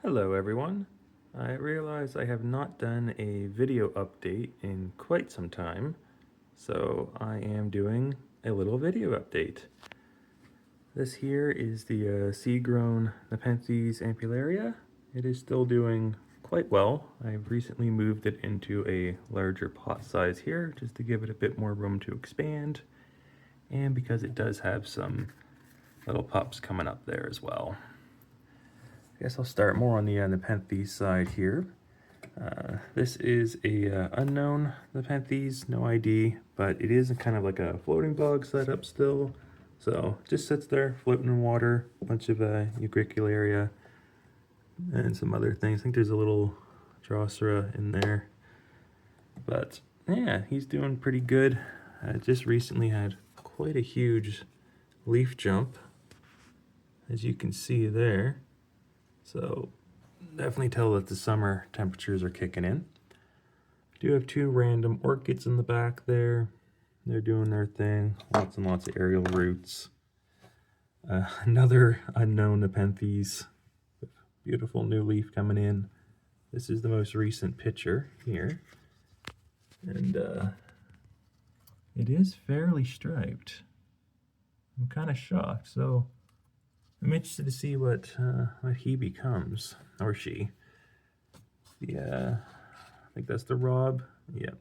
Hello everyone. I realize I have not done a video update in quite some time, so I am doing a little video update. This here is the seed-grown Nepenthes ampullaria. It is still doing quite well. I've recently moved it into a larger pot size here just to give it a bit more room to expand, and because it does have some little pups coming up there as well. I guess I'll start more on the Nepenthes side here. This is a unknown Nepenthes, no ID, but it is kind of like a floating bug setup still. So just sits there floating in water, a bunch of Ugricularia and some other things. I think there's a little Drosera in there. But yeah, he's doing pretty good. Just recently had quite a huge leaf jump, as you can see there. So definitely tell that the summer temperatures are kicking in. Do have two random orchids in the back there. They're doing their thing. Lots and lots of aerial roots. Another unknown Nepenthes. Beautiful new leaf coming in. This is the most recent picture here. And it is fairly striped. I'm kind of shocked. So I'm interested to see what he becomes, or she. I think that's the Rob. Yep,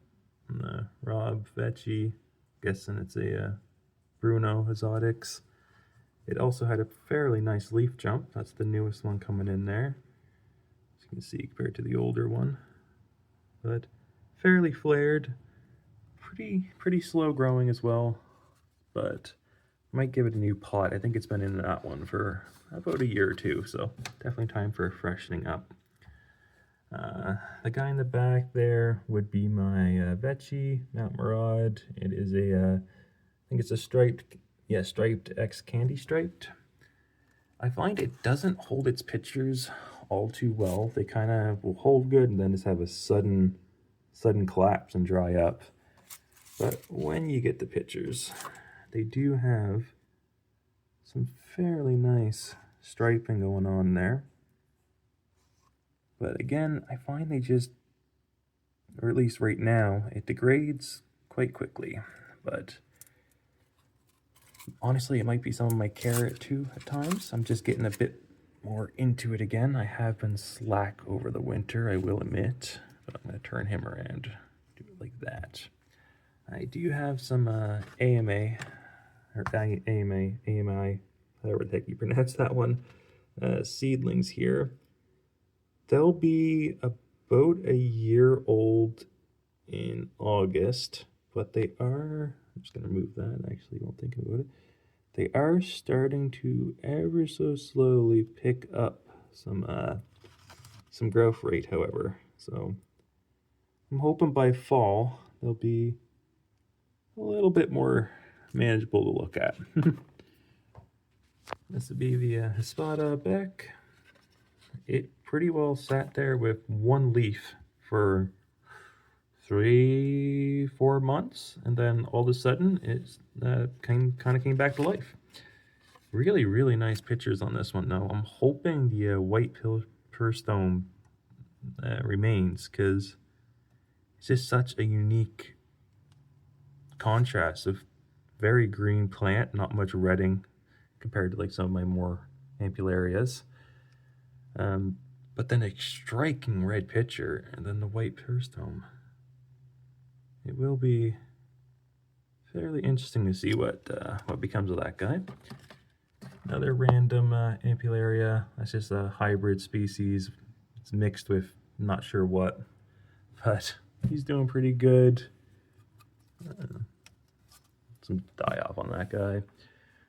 the Rob Vecchi. Guessing it's a Bruno Exotics. It also had a fairly nice leaf jump. That's the newest one coming in there, as you can see, compared to the older one. But fairly flared, pretty slow growing as well. But might give it a new pot. I think it's been in that one for about a year or two, so definitely time for freshening up. The guy in the back there would be my Vecchi Mount Murad. It is I think it's a striped X candy striped. I find it doesn't hold its pictures all too well. They kind of will hold good and then just have a sudden collapse and dry up. But when you get the pictures, they do have some fairly nice striping going on there. But again, I find they just, or at least right now, it degrades quite quickly. But honestly, it might be some of my carrot too at times. I'm just getting a bit more into it again. I have been slack over the winter, I will admit. But I'm going to turn him around, do it like that. I do have some AMI, however the heck you pronounce that one, seedlings here. They'll be about a year old in August, but they are, I'm just going to move that actually while thinking about it. They are starting to ever so slowly pick up some growth rate, however. So I'm hoping by fall they'll be a little bit more manageable to look at. This would be the Espada Beck. It pretty well sat there with one leaf for 3-4 months, and then all of a sudden it kind of came back to life. Really nice pictures on this one though. I'm hoping the white pillarstone remains, because it's just such a unique contrast of very green plant, not much redding compared to like some of my more ampullarias. But then a striking red picture, and then the white pillarstone. It will be fairly interesting to see what becomes of that guy. Another random ampullaria. That's just a hybrid species. It's mixed with not sure what, but he's doing pretty good. Some die off on that guy.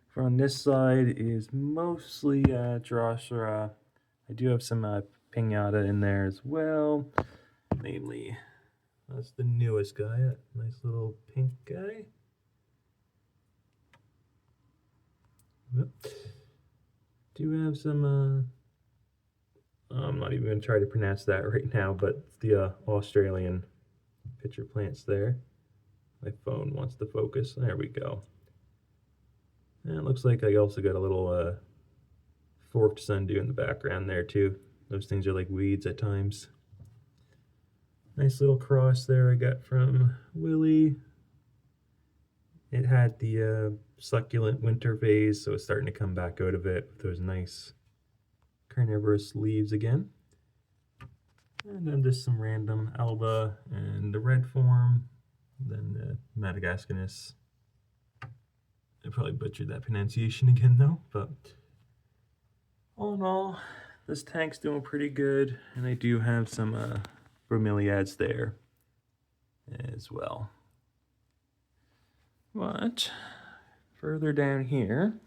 From this side is mostly Drosera. I do have some Pinata in there as well. Namely, that's the newest guy, that nice little pink guy. Yep. Do have some, I'm not even going to try to pronounce that right now, but it's the Australian pitcher plants there. My phone wants to focus. There we go. And it looks like I also got a little forked sundew in the background there too. Those things are like weeds at times. Nice little cross there I got from Willie. It had the succulent winter vase, so it's starting to come back out of it with those nice carnivorous leaves again. And then just some random alba and the red form, then the Madagascanus. I probably butchered that pronunciation again though, but all in all, this tank's doing pretty good, and I do have some bromeliads there as well. But further down here,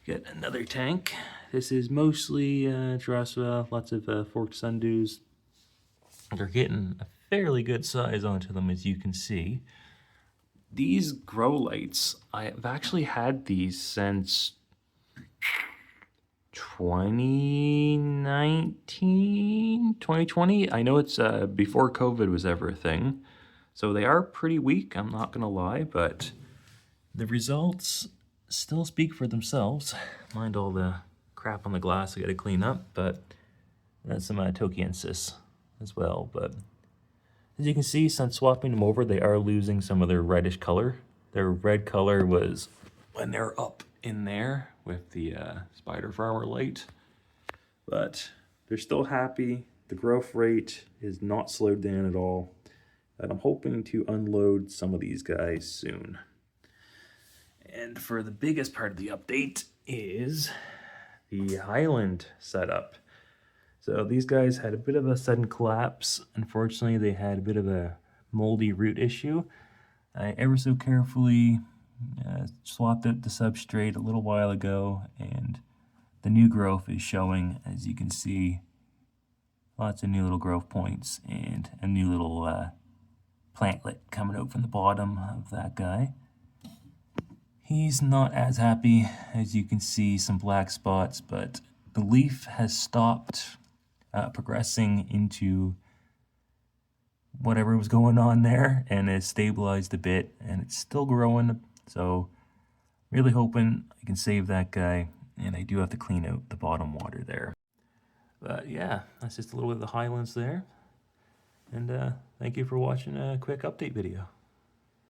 get another tank. This is mostly Drosera, lots of forked sundews. They're getting a fairly good size onto them, as you can see. These grow lights, I've actually had these since 2019, 2020. I know it's before COVID was ever a thing. So they are pretty weak, I'm not gonna lie, but the results still speak for themselves. Mind all the crap on the glass I gotta clean up, but that's some Tokiensis as well. But as you can see, since swapping them over, they are losing some of their reddish color. Their red color was when they're up in there with the Spider Farmer light, but they're still happy. The growth rate is not slowed down at all, and I'm hoping to unload some of these guys soon. And for the biggest part of the update is the Highland setup. So these guys had a bit of a sudden collapse. Unfortunately, they had a bit of a moldy root issue. I ever so carefully swapped out the substrate a little while ago, and the new growth is showing, as you can see. Lots of new little growth points and a new little plantlet coming out from the bottom of that guy. He's not as happy, as you can see, some black spots, but the leaf has stopped progressing into whatever was going on there, and it's stabilized a bit, and it's still growing. So really hoping I can save that guy, and I do have to clean out the bottom water there. But yeah, that's just a little bit of the Highlands there. And thank you for watching a quick update video.